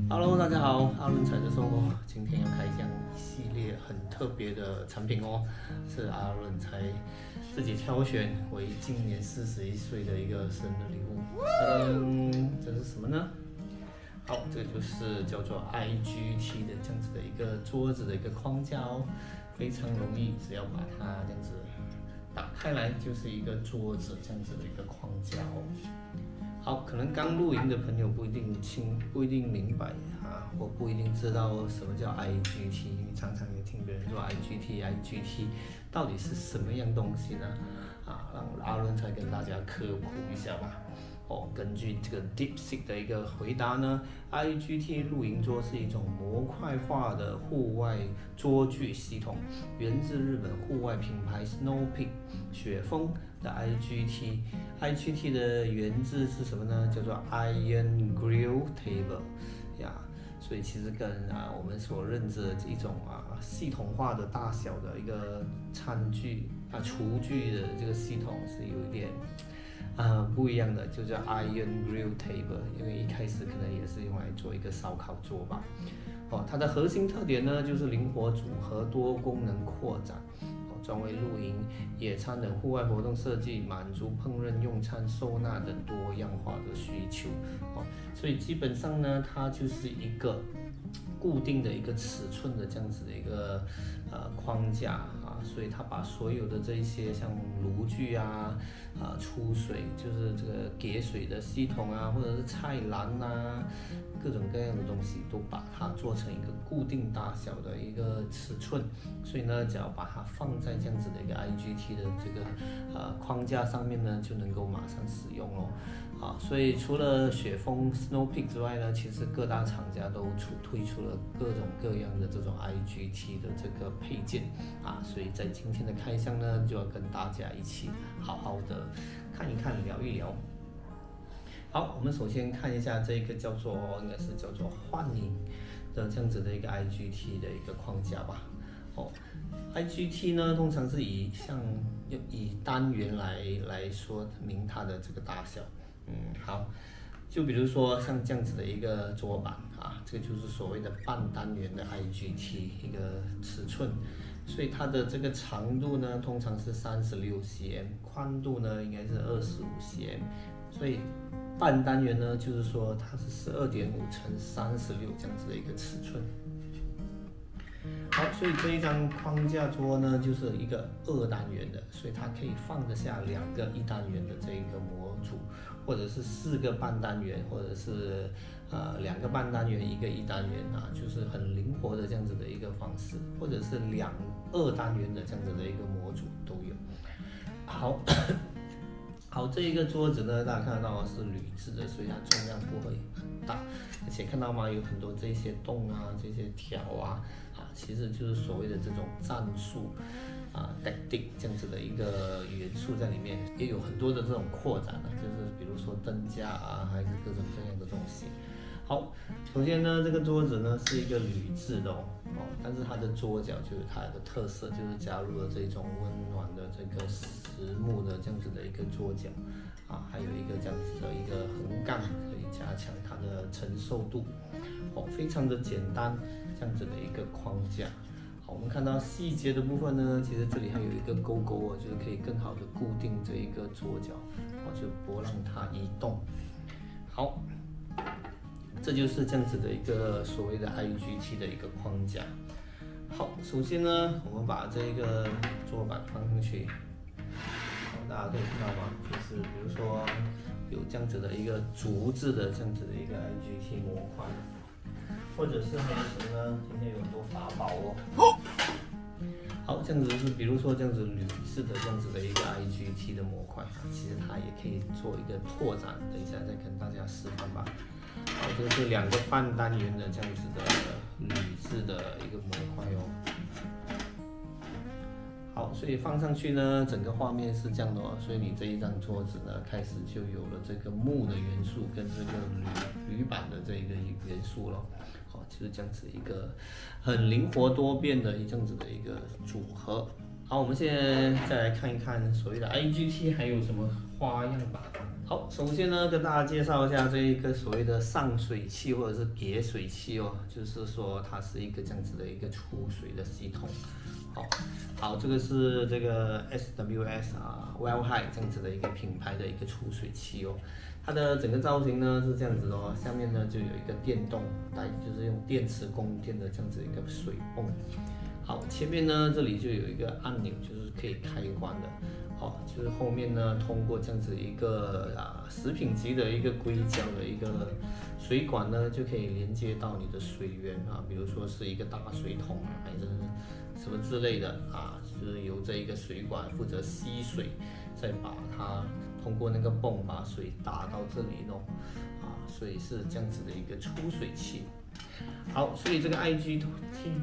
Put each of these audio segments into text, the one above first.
Hello， 大家好，阿伦财的生活，今天要开箱一系列很特别的产品哦，是阿伦财自己挑选为今年41岁的一个生日礼物。这是什么呢？好，这个就是叫做 IGT 的这样子的一个桌子的一个框架哦，非常容易，只要把它这样子打开来，就是一个桌子这样子的一个框架哦。好，可能刚露营的朋友不一定明白啊，或不一定知道什么叫 IGT， 因为常常也听别人说 IGT 到底是什么样东西呢？啊，让阿伦才跟大家科普一下吧。哦，根据这个 DeepSeek 的一个回答呢 ，IGT 露营桌是一种模块化的户外桌具系统，源自日本户外品牌 Snow Peak 雪峰的 IGT 的源自是什么呢？叫做 Iron Grill Table 呀，所以其实跟我们所认知的一种系统化的大小的一个餐具厨具的这个系统是有一点不一样的，就叫 Iron Grill Table， 因为一开始可能也是用来做一个烧烤桌吧。它的核心特点呢，就是灵活组合、多功能扩展，专为露营、野餐等户外活动设计，满足烹饪、用餐、收纳等多样化的需求。所以基本上呢，它就是一个固定的一个尺寸的这样子的一个框架所以它把所有的这一些像炉具出水就是这个给水的系统或者是菜篮各种各样的东西都把它做成一个固定大小的一个尺寸，所以呢，只要把它放在这样子的一个 IGT 的这个框架上面呢，就能够马上使用咯。所以除了雪峰 Snow Peak 之外呢，其实各大厂家都推出了各种各样的这种 IGT 的这个配件所以在今天的开箱呢，就要跟大家一起好好的看一看、聊一聊。好，我们首先看一下这个应该是叫做幻影的这样子的一个 IGT 的一个框架吧。IGT 呢，通常是以单元来说明它的这个大小。好，就比如说像这样子的一个桌板这个就是所谓的半单元的 IGT 一个尺寸，所以它的这个长度呢，通常是36 cm， 宽度呢应该是25 cm， 所以半单元呢，就是说它是12.5乘36这样子的一个尺寸。好，所以这一张框架桌呢，就是一个2单元的，所以它可以放得下2个1单元的这一个模组，或者是4个半单元，或者是2个半单元1个1单元就是很灵活的这样子的一个方式，或者是2单元的这样子的一个模组都有。好，这一个桌子呢，大家看得到是铝制的，所以它重量不会很大，而且看到吗？有很多这些洞这些条其实就是所谓的这种战术tactic 这样子的一个元素在里面，也有很多的这种扩展就是比如说灯架还是各种各样的东西。好，首先呢，这个桌子呢是一个铝制的但是它的桌角就是它的特色，就是加入了这种温暖的这个实木的这样子的一个桌角还有一个这样子的一个横杠，可以加强它的承受度非常的简单这样子的一个框架。好，我们看到细节的部分呢，其实这里还有一个勾勾就是可以更好的固定这一个桌角就不让它移动。好，这就是这样子的一个所谓的 IGT 的一个框架。好，首先呢，我们把这个桌板放上去，大家可以看到吗？就是比如说有这样子的一个竹子的这样子的一个 IGT 模块，或者是还有什么呢？今天有很多法宝好，这样子是比如说这样子铝制的这样子的一个 IGT 的模块其实它也可以做一个拓展，等一下再跟大家示范吧。好，这是2个半单元的这样子的铝制的一个模块好，所以放上去呢，整个画面是这样的所以你这一张桌子呢，开始就有了这个木的元素跟这个铝板的这一个元素了。就是这样子一个很灵活多变的这样子的一个组合。好，我们现在再来看一看所谓的 IGT 还有什么花样吧。好，首先呢，跟大家介绍一下这一个所谓的上水器或者是给水器哦，就是说它是一个这样子的一个出水的系统。好，这个是这个 SWS 啊 Well High 这样子的一个品牌的一个出水器哦。它的整个造型呢是这样子的哦，下面呢就有一个电动带，就是用电池供电的这样子一个水泵。好，前面呢这里就有一个按钮，就是可以开关的。好，就是后面呢通过这样子一个食品级的一个硅胶的一个水管呢，就可以连接到你的水源啊，比如说是一个大水桶啊，还是什么之类的啊，就是由这一个水管负责吸水，再把它通过那个泵把水打到这里咯，所以是这样子的一个出水器。好，所以这个 IGT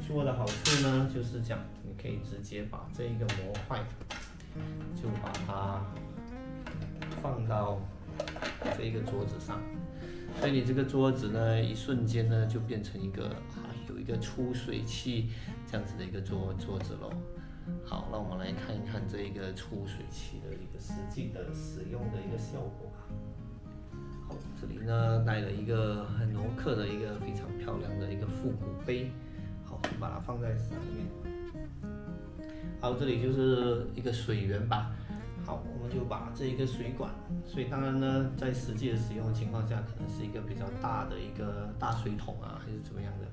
做的好处呢，就是讲你可以直接把这一个模块，就把它放到这个桌子上，所以你这个桌子呢，一瞬间呢就变成一个有一个出水器这样子的一个桌子咯。好，那我们来看一看这一个出水器的一个实际的使用的一个效果吧。好，这里呢带了一个很挪克的一个非常漂亮的一个复古杯，好，就把它放在上面。好，这里就是一个水源吧。好，我们就把这一个水管，所以当然呢，在实际的使用的情况下，可能是一个比较大的一个大水桶啊，还是怎么样的。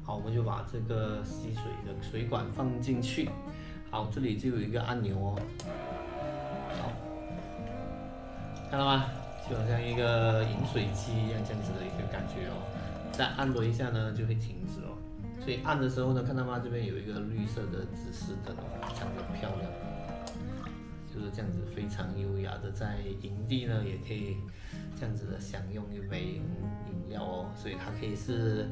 好，我们就把这个吸水的水管放进去。好，这里就有一个按钮哦。好，看到吗？就好像一个饮水机一样这样子的一个感觉哦。再按了一下呢，就会停止哦。所以按的时候呢，看到吗？这边有一个绿色的指示灯哦，非常的漂亮，就是这样子非常优雅的在营地呢，也可以这样子的享用一杯饮料哦。所以它可以是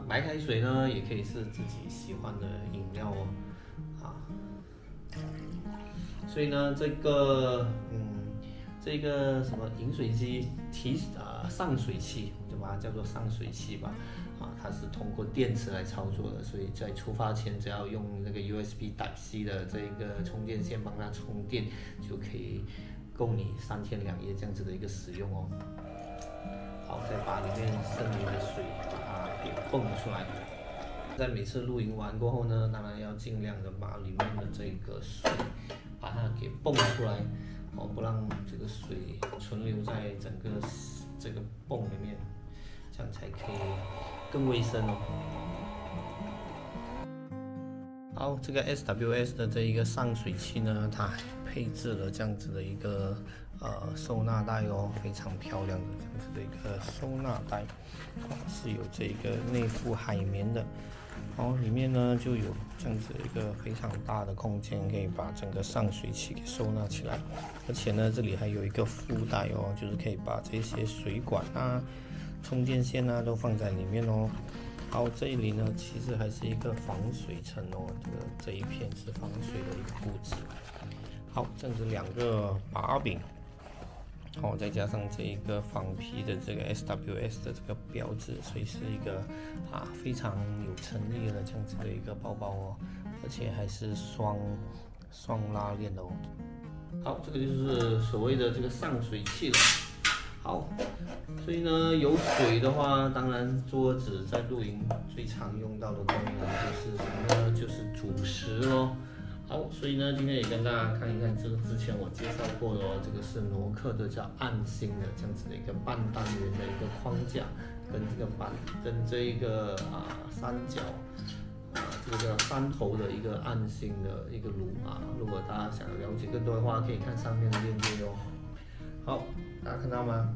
白开水呢，也可以是自己喜欢的饮料哦。所以呢，这个什么饮水机上水器，我们就把它叫做上水器吧。它是通过电池来操作的，所以在出发前只要用那个 USB Type-C 的这个充电线帮它充电，就可以够你3天2夜这样子的一个使用哦。好，再把里面剩余的水把它给泵出来。在每次露营完过后呢，当然要尽量的把里面的这个水把它给泵出来，不让这个水存留在整个这个泵里面，这样才可以更卫生哦。好，这个 SWS 的这一个上水器呢，它配置了这样子的一个收纳袋哦，非常漂亮的这样子的一个收纳袋，是有这个内附海绵的。里面呢就有这样子一个非常大的空间，可以把整个上水器给收纳起来。而且呢，这里还有一个附带哦，就是可以把这些水管啊、充电线啊都放在里面哦。好，这里呢其实还是一个防水层哦，这一片是防水的一个布置。好，这样子2个把柄。好，再加上这一个仿皮的这个 SWS 的这个标志，所以是一个非常有诚意的这样子的一个包包哦，而且还是双拉链的哦。好，这个就是所谓的这个上水器了。好，所以呢，有水的话，当然桌子在露营最常用到的功能就是什么呢？就是煮食咯。好，所以呢，今天也跟大家看一看这个之前我介绍过的哦，这个是挪克的叫暗星的这样子的一个半单元的一个框架，跟这一个三角这个叫3头的一个暗星的一个炉如果大家想了解更多的话，可以看上面的链接哦。好，大家看到吗？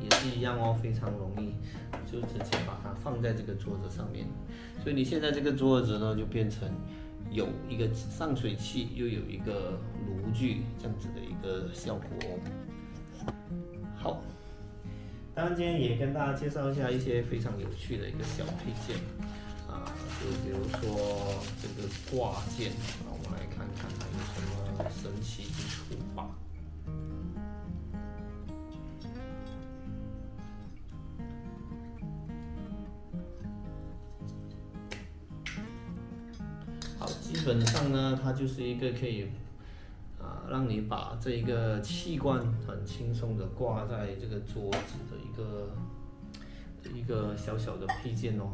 也是一样哦，非常容易，就直接把它放在这个桌子上面。所以你现在这个桌子呢，就变成有一个上水器，又有一个炉具这样子的一个效果哦。好，当然今天也跟大家介绍一下一些非常有趣的一个小配件就比如说这个挂件，我们来看看它有什么神奇之处吧。好，基本上呢，它就是一个可以让你把这一个气罐很轻松的挂在这个桌子的一个小小的配件哦。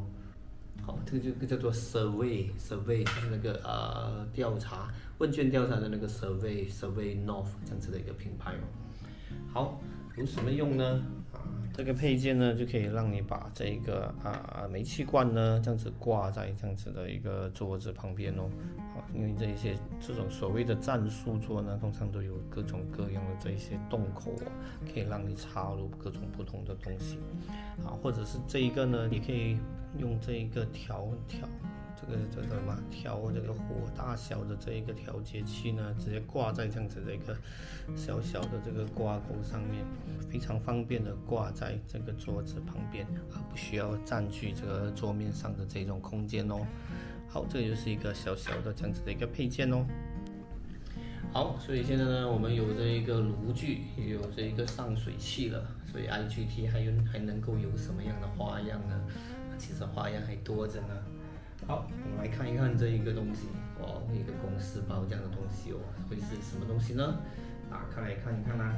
好，这个叫做 survey， 就是那个调查问卷调查的那个 survey North 这样子的一个品牌哦。好，有什么用呢？这个配件呢就可以让你把这个煤气罐呢这样子挂在这样子的一个桌子旁边哦。因为这种所谓的战术桌呢，通常都有各种各样的这一些洞口哦，可以让你插入各种不同的东西。或者是这一个呢，你可以用这一个调这个什么调这个火大小的这一个调节器呢，直接挂在这样子的一个小小的这个挂钩上面，非常方便的挂在这个桌子旁边，不需要占据这个桌面上的这种空间哦。好，这个就是一个小小的这样子的一个配件哦。好，所以现在呢，我们有这一个炉具，也有这一个上水器了，所以 IGT 还能够有什么样的花样呢？其实花样还多着呢。好，我们来看一看这一个东西，一个公司包这样的东西哦，会是什么东西呢？打开来看一看啦。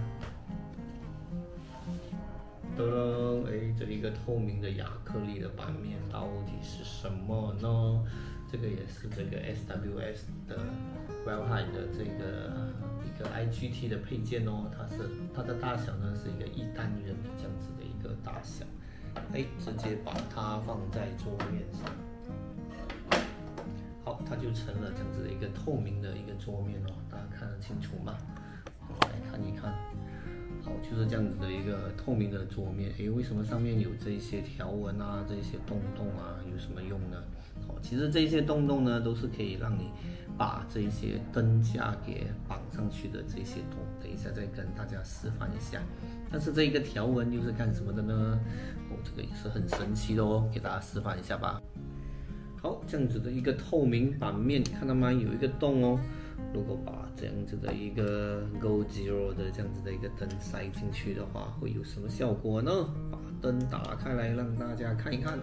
噔，这一个透明的亚克力的版面到底是什么呢？这个也是这个 SWS 的 Wellhite 的这个一个 IGT 的配件哦，它的大小呢是一个1单元这样子的一个大小，直接把它放在桌面上。好，它就成了这样子的一个透明的一个桌面哦，大家看得清楚吗？我们来看一看。好，就是这样子的一个透明的桌面。为什么上面有这些条纹啊，这些洞洞啊，有什么用呢？其实这些洞洞呢，都是可以让你把这些灯架给绑上去的这些洞。等一下再跟大家示范一下。但是这个条纹又是干什么的呢？这个也是很神奇的哦，给大家示范一下吧。好，这样子的一个透明版面，看到吗？有一个洞哦。如果把这样子的一个 Go Zero 的这样子的一个灯塞进去的话，会有什么效果呢？把灯打开来让大家看一看。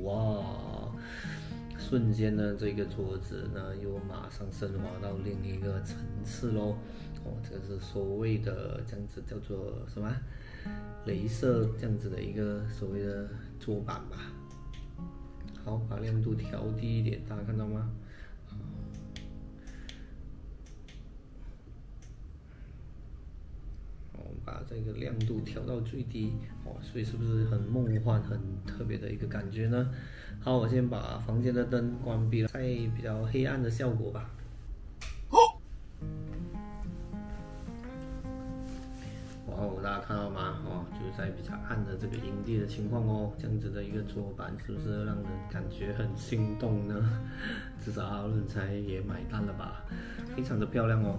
哇！瞬间呢，这个桌子呢又马上升华到另一个层次喽。这个是所谓的这样子叫做什么？雷射这样子的一个所谓的桌板吧。好，把亮度调低一点，大家看到吗？把这个亮度调到最低所以是不是很梦幻、很特别的一个感觉呢？好，我先把房间的灯关闭了，在比较黑暗的效果吧。大家看到吗？就是在比较暗的这个营地的情况哦，这样子的一个桌板是不是让人感觉很心动呢？至少阿伦才也买单了吧，非常的漂亮哦。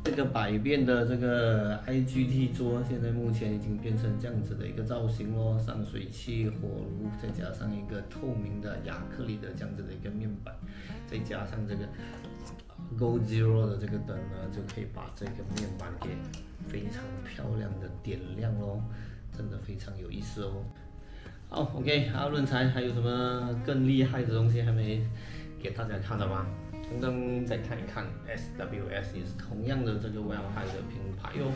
这个百变的这个 IGT 桌，现在目前已经变成这样子的一个造型咯，上水器、火炉，再加上一个透明的亚克力的这样子的一个面板，再加上这个 Go Zero 的这个灯呢，就可以把这个面板给非常漂亮的点亮咯，真的非常有意思哦。好 ，OK， 阿伦才还有什么更厉害的东西还没给大家看的吗？刚刚再看一看 SWS 也是同样的这个 Wellhite 的品牌哟。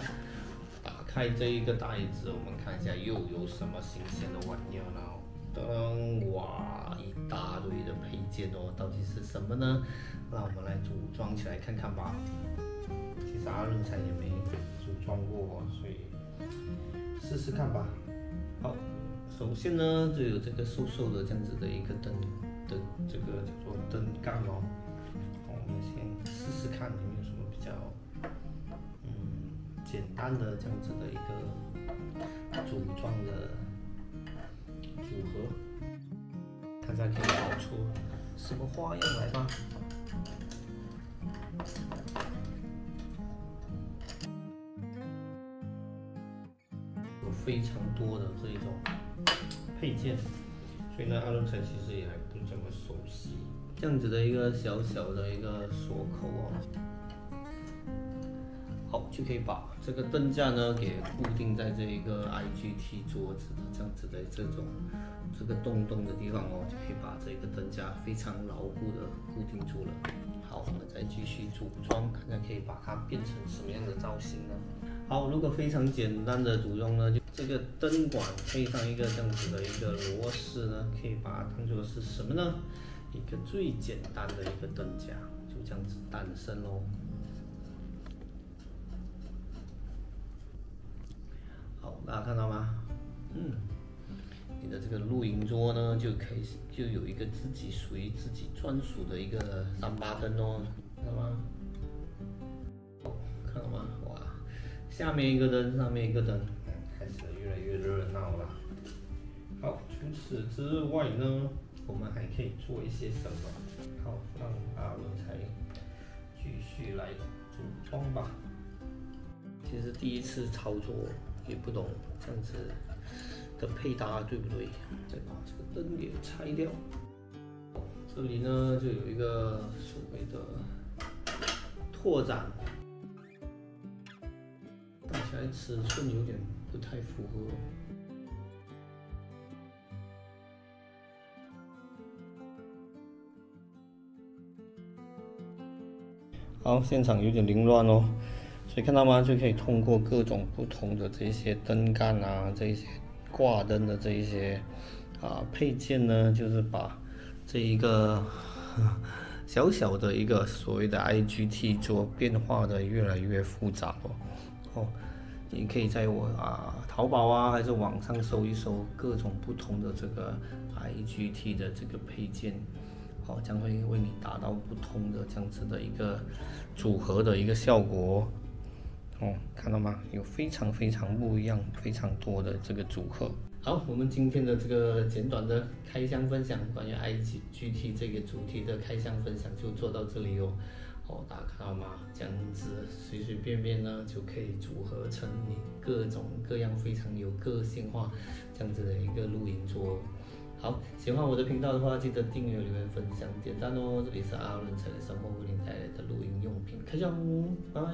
打开这一个袋子，我们看一下又有什么新鲜的玩意呢？噔，哇，一大堆的配件哦，到底是什么呢？让我们来组装起来看看吧。其实阿伦才也没组装过，所以试试看吧。好，首先呢，就有这个瘦瘦的这样子的一个灯的这个叫做灯杆哦。我们先试试看有没有什么比较简单的这样子的一个组装的组合，大家可以搞出什么花样来吧。有非常多的这种配件，所以呢，阿伦才其实也还不怎么熟悉。这样子的一个小小的一个锁口哦，好，就可以把这个灯架呢给固定在这一个 IGT 桌子的这样子的这种这个洞的地方哦，就可以把这个灯架非常牢固的固定住了。好，我们再继续组装，看看可以把它变成什么样的造型呢？好，如果非常简单的组装呢，就这个灯管配上一个这样子的一个螺丝呢，可以把它当做是什么呢？一个最简单的一个灯架，就这样子诞生喽。好，大家看到吗？你的这个露营桌呢，就有一个属于自己专属的一个3/8灯哦，看到吗？看到吗？哇，下面一个灯，上面一个灯，开始越来越热闹了。好，除此之外呢，我们还可以做一些什么？好，让阿伦才继续来组装吧。其实第一次操作也不懂这样子的配搭对不对？再把这个灯给拆掉。这里呢就有一个所谓的拓展，看起来尺寸有点不太符合。好，现场有点凌乱哦，所以看到吗？就可以通过各种不同的这些灯杆啊，这些挂灯的这一些配件呢，就是把这一个小小的一个所谓的 IGT 做变化的越来越复杂哦。你可以在淘宝啊，还是网上搜一搜各种不同的这个 IGT 的这个配件。好，将会为你达到不同的这样子的一个组合的一个效果哦，看到吗？有非常不一样、非常多的这个组合。好，我们今天的这个简短的开箱分享，关于 IGT 这个主题的开箱分享就做到这里哦。大家看到吗？这样子随便呢就可以组合成你各种各样非常有个性化这样子的一个露营桌。好，喜欢我的频道的话，记得订阅、留言、分享、点赞哦！这里是阿伦才的生活为您带来的露营用品开箱，拜拜。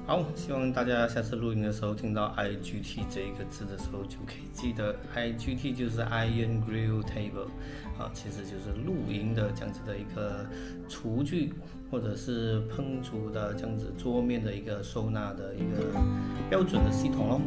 好，希望大家下次录音的时候听到 IGT 这一个字的时候，就可以记得 IGT 就是 Iron Grill Table， 其实就是露营的这样子的一个厨具或者是烹煮的这样子桌面的一个收纳的一个标准的系统咯。